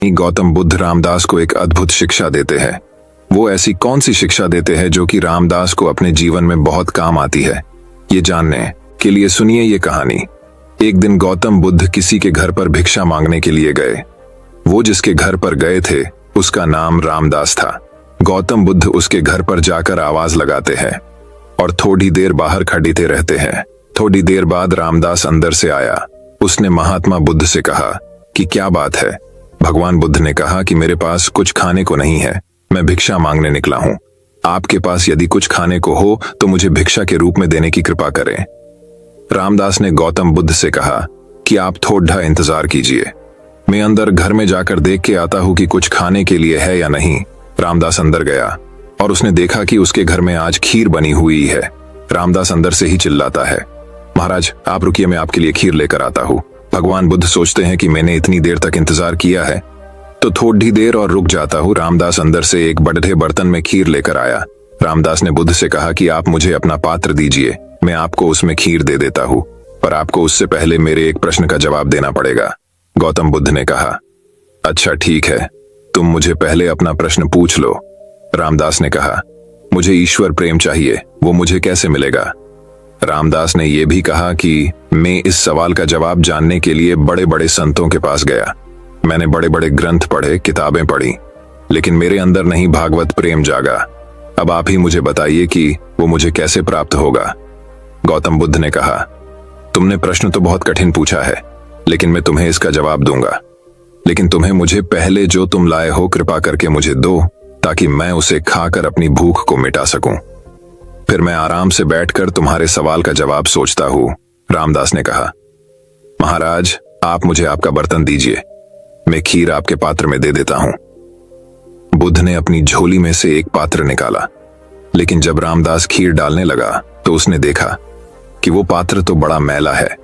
गौतम बुद्ध रामदास को एक अद्भुत शिक्षा देते हैं। वो ऐसी कौन सी शिक्षा देते हैं जो कि रामदास को अपने जीवन में बहुत काम आती है? ये जानने के लिए सुनिए ये कहानी। एक दिन गौतम बुद्ध किसी के घर पर भिक्षा मांगने के लिए गए। वो जिसके घर पर गए थे उसका नाम रामदास था। गौतम बुद्ध उसके घर पर जाकर आवाज लगाते हैं और थोड़ी देर बाहर खड़ीते रहते हैं। थोड़ी देर बाद रामदास अंदर से आया। उसने महात्मा बुद्ध से कहा कि क्या बात है? भगवान बुद्ध ने कहा कि मेरे पास कुछ खाने को नहीं है, मैं भिक्षा मांगने निकला हूं। आपके पास यदि कुछ खाने को हो तो मुझे भिक्षा के रूप में देने की कृपा करें। रामदास ने गौतम बुद्ध से कहा कि आप थोड़ा इंतजार कीजिए, मैं अंदर घर में जाकर देख के आता हूं कि कुछ खाने के लिए है या नहीं। रामदास अंदर गया और उसने देखा कि उसके घर में आज खीर बनी हुई है। रामदास अंदर से ही चिल्लाता है, महाराज आप रुकिए, मैं आपके लिए खीर लेकर आता हूं। भगवान बुद्ध सोचते हैं कि मैंने इतनी देर तक इंतजार किया है तो थोड़ी देर और रुक जाता हूं। रामदास अंदर से एक बड़े बर्तन में खीर लेकर आया। रामदास ने बुद्ध से कहा कि आप मुझे अपना पात्र दीजिए, मैं आपको उसमें खीर दे देता हूं, पर आपको उससे पहले मेरे एक प्रश्न का जवाब देना पड़ेगा। गौतम बुद्ध ने कहा, अच्छा ठीक है, तुम मुझे पहले अपना प्रश्न पूछ लो। रामदास ने कहा, मुझे ईश्वर प्रेम चाहिए, वो मुझे कैसे मिलेगा? रामदास ने यह भी कहा कि मैं इस सवाल का जवाब जानने के लिए बड़े बड़े संतों के पास गया। मैंने बड़े बड़े ग्रंथ पढ़े, किताबें पढ़ी, लेकिन मेरे अंदर नहीं भागवत प्रेम जागा। अब आप ही मुझे बताइए कि वो मुझे कैसे प्राप्त होगा? गौतम बुद्ध ने कहा, तुमने प्रश्न तो बहुत कठिन पूछा है, लेकिन मैं तुम्हें इसका जवाब दूंगा। लेकिन तुम्हें मुझे पहले जो तुम लाए हो कृपा करके मुझे दो, ताकि मैं उसे खाकर अपनी भूख को मिटा सकूं। फिर मैं आराम से बैठकर तुम्हारे सवाल का जवाब सोचता हूं। रामदास ने कहा, महाराज आप मुझे आपका बर्तन दीजिए, मैं खीर आपके पात्र में दे देता हूं। बुद्ध ने अपनी झोली में से एक पात्र निकाला, लेकिन जब रामदास खीर डालने लगा तो उसने देखा कि वो पात्र तो बड़ा मैला है।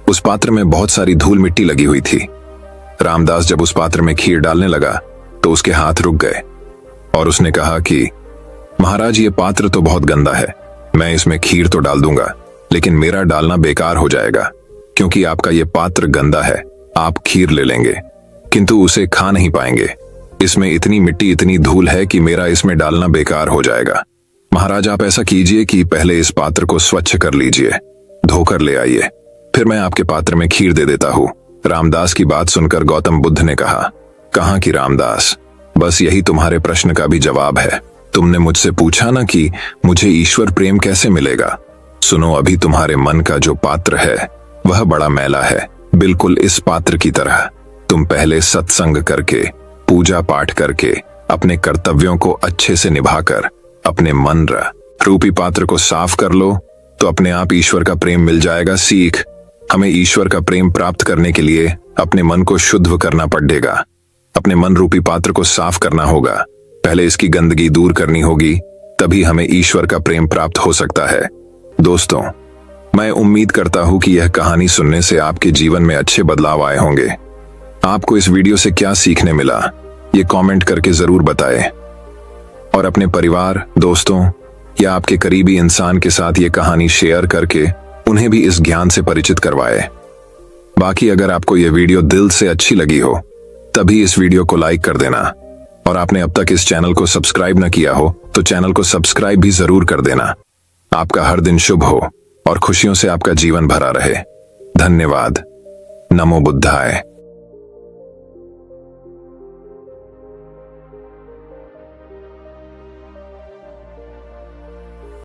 उस पात्र में बहुत सारी धूल मिट्टी लगी हुई थी। रामदास जब उस पात्र में खीर डालने लगा तो उसके हाथ रुक गए और उसने कहा कि महाराज ये पात्र तो बहुत गंदा है, मैं इसमें खीर तो डाल दूंगा, लेकिन मेरा डालना बेकार हो जाएगा, क्योंकि आपका ये पात्र गंदा है। आप खीर ले लेंगे किंतु उसे खा नहीं पाएंगे। इसमें इतनी मिट्टी इतनी धूल है कि मेरा इसमें डालना बेकार हो जाएगा। महाराज आप ऐसा कीजिए कि पहले इस पात्र को स्वच्छ कर लीजिए, धोकर ले आइए, फिर मैं आपके पात्र में खीर दे देता हूं। रामदास की बात सुनकर गौतम बुद्ध ने कहा, कहां कि रामदास, बस यही तुम्हारे प्रश्न का भी जवाब है। तुमने मुझसे पूछा ना कि मुझे ईश्वर प्रेम कैसे मिलेगा। सुनो, अभी तुम्हारे मन का जो पात्र है वह बड़ा मैला है, बिल्कुल इस पात्र की तरह। तुम पहले सत्संग करके, पूजा पाठ करके, अपने कर्तव्यों को अच्छे से निभाकर अपने मन रूपी पात्र को साफ कर लो तो अपने आप ईश्वर का प्रेम मिल जाएगा। सीख, हमें ईश्वर का प्रेम प्राप्त करने के लिए अपने मन को शुद्ध करना पड़ेगा। अपने मन रूपी पात्र को साफ करना होगा, पहले इसकी गंदगी दूर करनी होगी, तभी हमें ईश्वर का प्रेम प्राप्त हो सकता है। दोस्तों, मैं उम्मीद करता हूं कि यह कहानी सुनने से आपके जीवन में अच्छे बदलाव आए होंगे। आपको इस वीडियो से क्या सीखने मिला ये कमेंट करके जरूर बताएं और अपने परिवार, दोस्तों या आपके करीबी इंसान के साथ ये कहानी शेयर करके उन्हें भी इस ज्ञान से परिचित करवाएं। बाकी अगर आपको यह वीडियो दिल से अच्छी लगी हो तभी इस वीडियो को लाइक कर देना, और आपने अब तक इस चैनल को सब्सक्राइब न किया हो तो चैनल को सब्सक्राइब भी जरूर कर देना। आपका हर दिन शुभ हो और खुशियों से आपका जीवन भरा रहे। धन्यवाद। नमो बुद्धाय।